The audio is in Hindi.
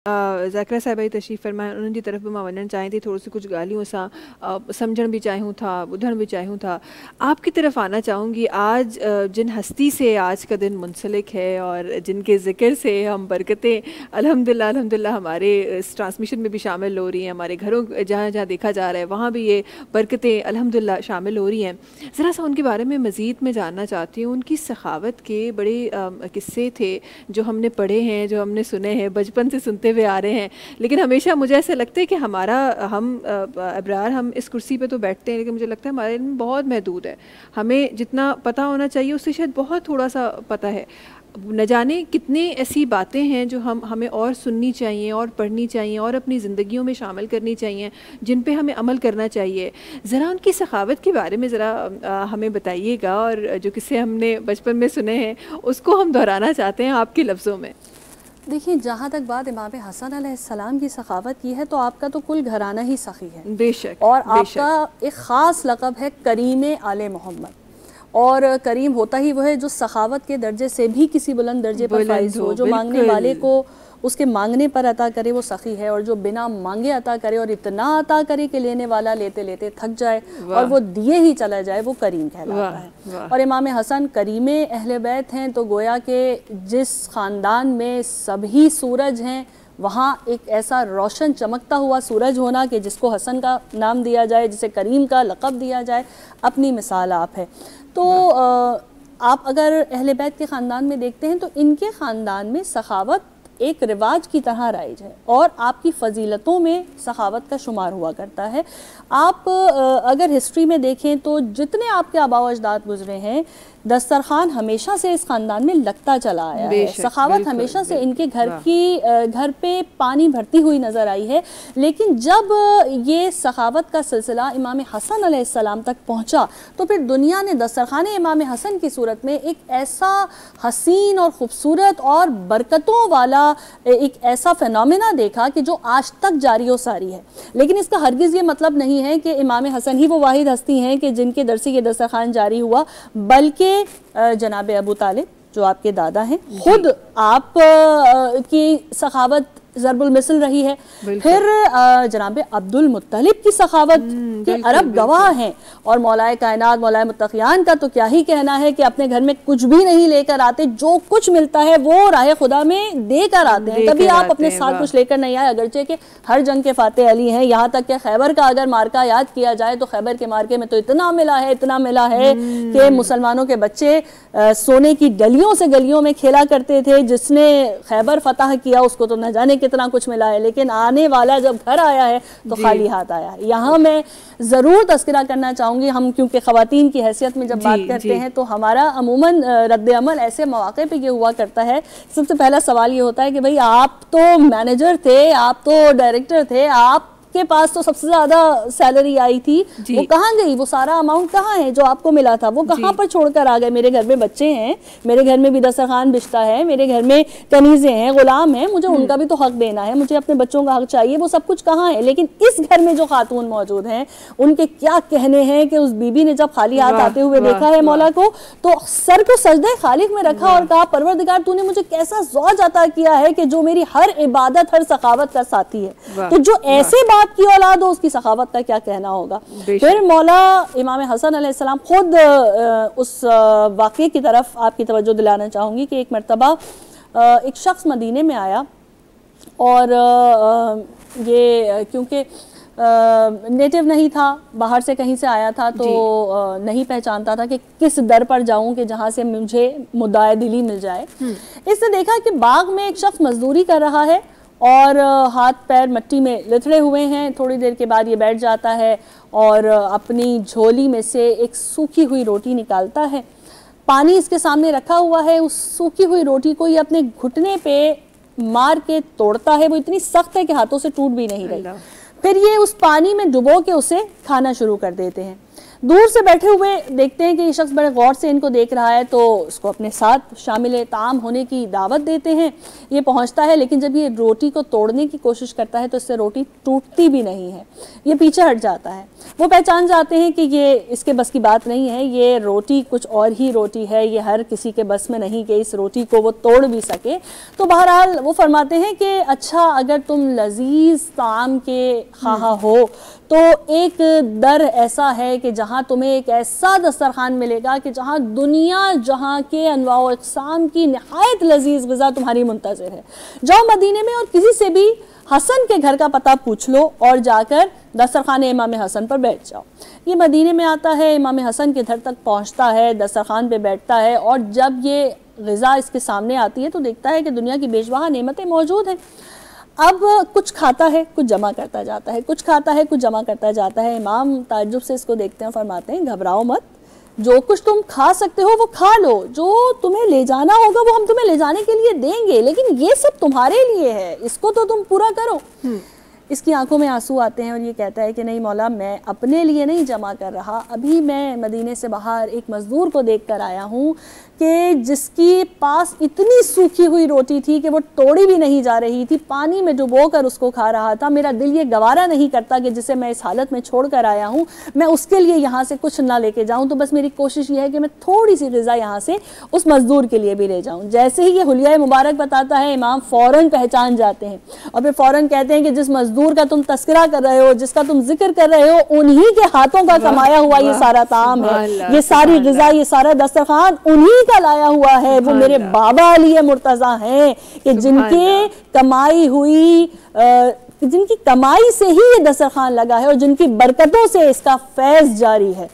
ज़ाकिरा साहिबा तशरीफ़ फरमाए उन्हनि जी तरफ़ भी मां वञणु चाहियां थी, थोरो सी कुछ ॻाल्हियूं असां सम्झण भी चाहियूं था, ॿुधण भी चाहियूं था। आपकी तरफ आना चाहूँगी। आज जिन हस्ती से आज का दिन मुंसलिक है और जिनके ज़िक्र से हम बरकतें अल्हम्दुलिल्लाह अल्हम्दुलिल्लाह हमारे इस ट्रांसमिशन में भी शामिल हो रही हैं, हमारे घरों जहाँ जहाँ देखा जा रहा है वहाँ भी ये बरकतें अल्हम्दुलिल्लाह शामिल हो रही हैं। ज़रा सा उनके बारे में मज़ीद मैं जानना चाहती हूँ। उनकी सखावत के बड़े किस्से थे जो हमने पढ़े हैं, जो हमने सुने हैं, बचपन से सुनते हुए आ रहे हैं। लेकिन हमेशा मुझे ऐसा लगता है कि हम अब्रार हम इस कुर्सी पे तो बैठते हैं, लेकिन मुझे लगता है हमारे इल्म बहुत महदूद है। हमें जितना पता होना चाहिए उससे शायद बहुत थोड़ा सा पता है। न जाने कितने ऐसी बातें हैं जो हमें और सुननी चाहिए और पढ़नी चाहिए और अपनी ज़िंदगियों में शामिल करनी चाहिए, जिन पे हमें अमल करना चाहिए। ज़रा उनकी सखावत के बारे में ज़रा हमें बताइएगा, और जो किस्से हमने बचपन में सुने हैं उसको हम दोहराना चाहते हैं आपके लफ्ज़ों में। देखिए, जहाँ तक बात इमाम हसन अलैहिस्सलाम की सखावत की है तो आपका तो कुल घराना ही सखी है बेशक, और आपका एक ख़ास लक़ब है करीम आले मोहम्मद। और करीम होता ही वो है जो सखावत के दर्जे से भी किसी बुलंद दर्जे पर फाइज हो, जो मांगने वाले को उसके मांगने पर अता करे वो सखी है, और जो बिना मांगे अता करे और इतना अता करे कि लेने वाला लेते लेते थक जाए और वो दिए ही चला जाए, वो करीम कहलाता है। और इमाम हसन करीमे अहले बैत हैं, तो गोया के जिस ख़ानदान में सभी सूरज हैं वहाँ एक ऐसा रोशन चमकता हुआ सूरज होना कि जिसको हसन का नाम दिया जाए, जिसे करीम का लक़ब दिया जाए, अपनी मिसाल आप है। तो आप अगर अहले बैत के ख़ानदान में देखते हैं तो इनके ख़ानदान में सखावत एक रिवाज की तरह राइज है और आपकी फ़जीलतों में सखावत का शुमार हुआ करता है। आप अगर हिस्ट्री में देखें तो जितने आपके आबा व अजदाद गुजरे हैं, दस्तरखान हमेशा से इस ख़ानदान में लगता चला आया है। सखावत हमेशा से इनके घर पे पानी भरती हुई नज़र आई है। लेकिन जब ये सखावत का सिलसिला इमाम हसन अलैहिस्सलाम तक पहुँचा तो फिर दुनिया ने दस्तरखान इमाम हसन की सूरत में एक ऐसा हसीन और ख़ूबसूरत और बरकतों वाला एक ऐसा फिनोमेना देखा कि जो आज तक जारी व सारी है। लेकिन इसका हरगिज़ ये मतलब नहीं है कि इमाम हसन ही वो वाहिद हस्ती हैं कि जिनके दर से ये दस्तरखान जारी हुआ, बल्कि जनाब अबू तालिब जो आपके दादा हैं, खुद आप की सखावत ज़रबुल मिसल रही है। फिर जनाब अब्दुल मुत्तलिब की सखावत के अरब गवाह हैं, और मौलाए कायनात मौलाए मुत्तक़ियान का तो क्या ही कहना है कि अपने घर में कुछ भी नहीं लेकर आते, जो कुछ मिलता है वो राह खुदा में देकर आते हैं। कभी आप अपने साथ कुछ लेकर नहीं आए, अगरचे के हर जंग के फातेह अली हैं। यहाँ तक कि खैबर का अगर मार्का याद किया जाए तो खैबर के मार्के में तो इतना मिला है कि मुसलमानों के बच्चे सोने की डलियों से गलियों में खेला करते थे। जिसने खैबर फतह किया उसको तो न जाने कितना कुछ मिला है, लेकिन आने वाला जब घर आया है तो खाली हाथ आया है। यहाँ मैं ज़रूर तज़किरा करना चाहूँगी, हम क्योंकि ख़वातीन की हैसियत में जब बात करते हैं तो हमारा अमूमन रद्द अमल ऐसे मौक़े पे ये हुआ करता है। सबसे पहला सवाल ये होता है कि भाई आप तो मैनेजर थे, आप तो डायरेक्टर थे, आप के पास तो सबसे ज़्यादा सैलरी आई थी, वो कहाँ गई? वो सारा अमाउंट कहाँ है जो आपको मिला था? वो कहाँ पर छोड़कर आ गए? मेरे घर में बच्चे हैं, मेरे घर में भी दस्तरखान बिछता है, मेरे घर में कनीज़ें हैं, गुलाम हैं, मुझे उनका भी तो हक देना है, मुझे अपने बच्चों का हक चाहिए। वो सब कुछ कहाँ है? लेकिन इस घर में जो खातून मौजूद हैं उनके क्या कहने हैं कि उस बीबी ने जब खाली हाथ आते हुए देखा है मौला को, तो सर को सजदे खालिक में रखा और कहा, परवरदिगार तूने मुझे कैसा ज़ौज अता किया है कि जो मेरी हर इबादत हर सखावत का साथी है। तो जो ऐसे की औलाद हो उसकी सखावत का क्या कहना होगा। फिर मौला इमाम हसन अलैहिस्सलाम खुद उस वाक़े की तरफ आपकी तवज्जो दिलाना चाहूँगी कि एक मरतबा एक शख्स मदीने में आया और ये क्योंकि नेटिव नहीं था, बाहर से कहीं से आया था, तो नहीं पहचानता था कि किस दर पर जाऊं कि जहां से मुझे मुद्दाए दिली मिल जाए। इसने देखा कि बाग में एक शख्स मजदूरी कर रहा है और हाथ पैर मिट्टी में लिथड़े हुए हैं। थोड़ी देर के बाद ये बैठ जाता है और अपनी झोली में से एक सूखी हुई रोटी निकालता है। पानी इसके सामने रखा हुआ है, उस सूखी हुई रोटी को ये अपने घुटने पे मार के तोड़ता है। वो इतनी सख्त है कि हाथों से टूट भी नहीं रही। फिर ये उस पानी में डुबो के उसे खाना शुरू कर देते हैं। दूर से बैठे हुए देखते हैं कि ये शख्स बड़े गौर से इनको देख रहा है, तो उसको अपने साथ शामिल ताम होने की दावत देते हैं। ये पहुंचता है, लेकिन जब ये रोटी को तोड़ने की कोशिश करता है तो इससे रोटी टूटती भी नहीं है, ये पीछे हट जाता है। वो पहचान जाते हैं कि ये इसके बस की बात नहीं है, ये रोटी कुछ और ही रोटी है, ये हर किसी के बस में नहीं कि इस रोटी को वो तोड़ भी सके। तो बहरहाल वो फरमाते हैं कि अच्छा, अगर तुम लजीज ताम के खाहा हो तो एक दर ऐसा है कि जहाँ तुम्हें एक ऐसा दस्तरखान मिलेगा कि जहाँ दुनिया जहाँ के अनवा व अक़साम की नहायत लजीज ग़िज़ा तुम्हारी मुंतज़िर है। जाओ मदीने में और किसी से भी हसन के घर का पता पूछ लो और जाकर दस्तरखान इमाम हसन पर बैठ जाओ। ये मदीने में आता है, इमाम हसन के घर तक पहुँचता है, दस्तरखान पे बैठता है, और जब ये ग़िज़ा इसके सामने आती है तो देखता है कि दुनिया की बेशबहा नेमतें मौजूद हैं। अब कुछ खाता है, कुछ जमा करता जाता है, कुछ खाता है, कुछ जमा करता जाता है। इमाम ताज्जुब से इसको देखते हैं, फरमाते हैं घबराओ मत, जो कुछ तुम खा सकते हो वो खा लो, जो तुम्हें ले जाना होगा वो हम तुम्हें ले जाने के लिए देंगे, लेकिन ये सब तुम्हारे लिए है, इसको तो तुम पूरा करो। इसकी आंखों में आंसू आते हैं और ये कहता है कि नहीं मौला, मैं अपने लिए नहीं जमा कर रहा, अभी मैं मदीने से बाहर एक मज़दूर को देख कर आया हूँ कि जिसकी पास इतनी सूखी हुई रोटी थी कि वो तोड़ी भी नहीं जा रही थी, पानी में डुबो कर उसको खा रहा था। मेरा दिल ये गवारा नहीं करता कि जिसे मैं इस हालत में छोड़ कर आया हूँ मैं उसके लिए यहाँ से कुछ ना लेके जाऊँ, तो बस मेरी कोशिश ये है कि मैं थोड़ी सी ग़िज़ा यहाँ से उस मज़दूर के लिए भी ले जाऊँ। जैसे ही ये हुलिया मुबारक बताता है, इमाम फ़ौरन पहचान जाते हैं और फिर फ़ौरन कहते हैं कि जिस मज़दूर का तुम तस्करा कर रहे हो, जिसका तुम जिक्र कर रहे हो, उन्हीं के हाथों का कमाया हुआ ये सारा ताम है, ये सारी ग़िज़ा, ये सारा दस्तरखान उन्हीं का लाया हुआ है। वो मेरे बाबा अली मुर्तज़ा हैं कि जिनके कमाई हुई जिनकी कमाई से ही ये दस्तरखान लगा है और जिनकी बरकतों से इसका फैज़ जारी है।